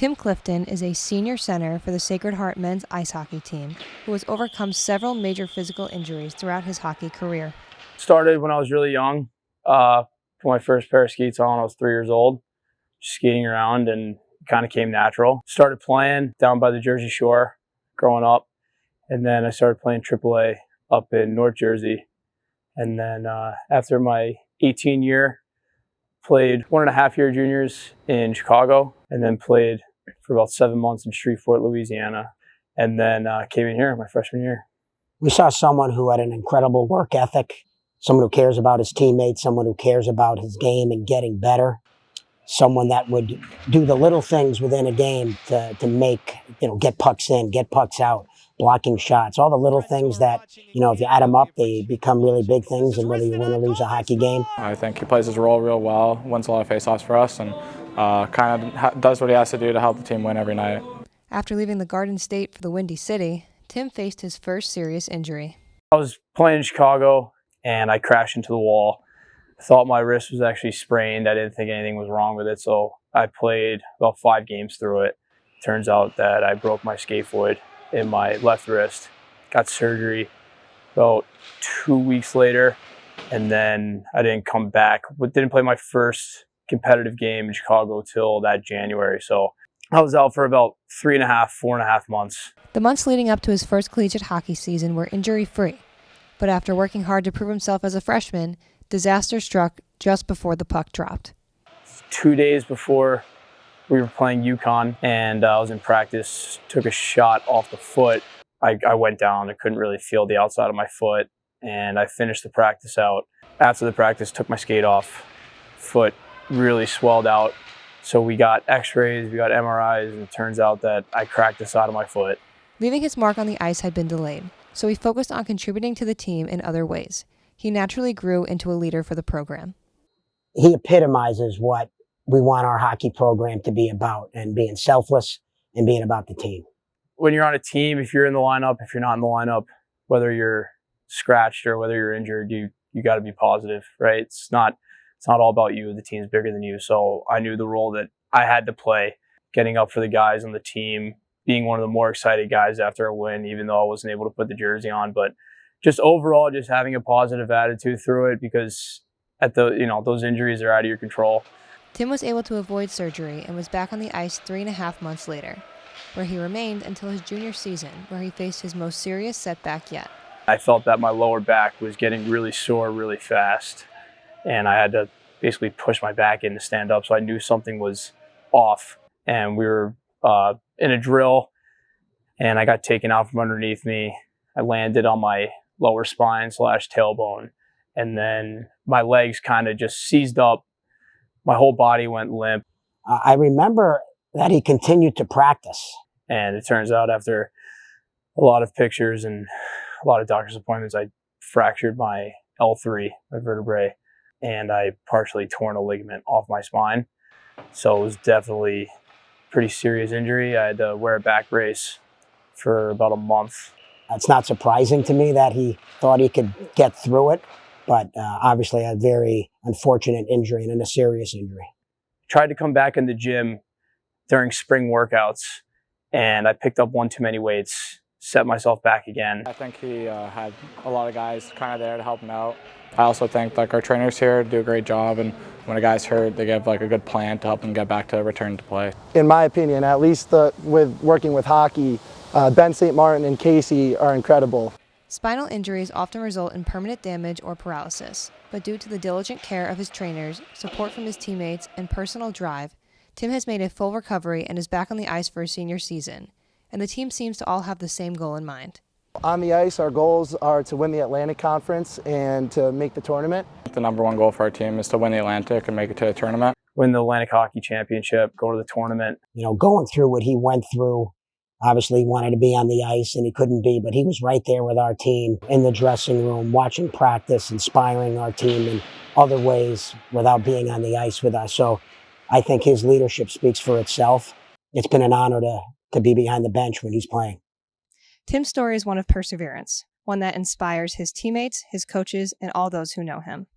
Tim Clifton is a senior center for the Sacred Heart men's ice hockey team who has overcome several major physical injuries throughout his hockey career. Started when I was really young. Put my first pair of skates on when I was 3 years old, just skating around, and kind of came natural. Started playing down by the Jersey Shore growing up, and then I started playing AAA up in North Jersey. And then after my 18 year, played 1.5-year juniors in Chicago, and then played for about 7 months in Shreveport, Louisiana, and then came in here my freshman year. We saw someone who had an incredible work ethic, someone who cares about his teammates, someone who cares about his game and getting better, someone that would do the little things within a game to make, get pucks in, get pucks out, blocking shots, all the little things that, if you add them up, they become really big things, and whether you win or lose a hockey game. I think he plays his role real well, wins a lot of faceoffs for us, and kind of does what he has to do to help the team win every night. After leaving the Garden State for the Windy City, Tim faced his first serious injury. I was playing in Chicago, and I crashed into the wall. I thought my wrist was actually sprained. I didn't think anything was wrong with it, so I played about 5 games through it. Turns out that I broke my scaphoid in my left wrist, got surgery about 2 weeks later, and then I didn't come back. Didn't play my first competitive game in Chicago till that January, so I was out for about 4.5 months. The months leading up to his first collegiate hockey season were injury-free, but after working hard to prove himself as a freshman, disaster struck just before the puck dropped. 2 days before we were playing UConn, and I was in practice, took a shot off the foot. I went down. I couldn't really feel the outside of my foot, and I finished the practice out. After the practice, took my skate off. Foot really swelled out. So we got x-rays, we got MRIs, and it turns out that I cracked the side of my foot. Leaving his mark on the ice had been delayed, so he focused on contributing to the team in other ways. He naturally grew into a leader for the program. He epitomizes what we want our hockey program to be about, and being selfless and being about the team. When you're on a team, if you're in the lineup, if you're not in the lineup, whether you're scratched or whether you're injured, you got to be positive, right? It's not all about you. The team's bigger than you. So I knew the role that I had to play, getting up for the guys on the team, being one of the more excited guys after a win, even though I wasn't able to put the jersey on. But just overall, just having a positive attitude through it, because those injuries are out of your control. Tim was able to avoid surgery and was back on the ice 3.5 months later, where he remained until his junior season, where he faced his most serious setback yet. I felt that my lower back was getting really sore really fast, and I had to basically push my back in to stand up, so I knew something was off. And we were in a drill, and I got taken out from underneath me. I landed on my lower spine / tailbone, and then my legs kind of just seized up. My whole body went limp. I remember that he continued to practice. And it turns out after a lot of pictures and a lot of doctor's appointments, I fractured my L3, my vertebrae, and I partially torn a ligament off my spine. So it was definitely a pretty serious injury. I had to wear a back brace for about a month. It's not surprising to me that he thought he could get through it, but obviously a very unfortunate injury and a serious injury. Tried to come back in the gym during spring workouts, and I picked up one too many weights, set myself back again. I think he had a lot of guys kind of there to help him out. I also think our trainers here do a great job, and when a guy's hurt, they give a good plan to help him get back to return to play. In my opinion, at least with working with hockey, Ben St. Martin and Casey are incredible. Spinal injuries often result in permanent damage or paralysis, but due to the diligent care of his trainers, support from his teammates, and personal drive, Tim has made a full recovery and is back on the ice for his senior season, and the team seems to all have the same goal in mind. On the ice, our goals are to win the Atlantic Conference and to make the tournament. The number one goal for our team is to win the Atlantic and make it to the tournament. Win the Atlantic Hockey Championship, go to the tournament. Going through what he went through, obviously he wanted to be on the ice and he couldn't be, but he was right there with our team in the dressing room, watching practice, inspiring our team in other ways without being on the ice with us. So I think his leadership speaks for itself. It's been an honor to be behind the bench when he's playing. Tim's story is one of perseverance, one that inspires his teammates, his coaches, and all those who know him.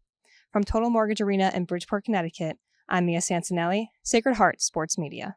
From Total Mortgage Arena in Bridgeport, Connecticut, I'm Mia Santinelli, Sacred Heart Sports Media.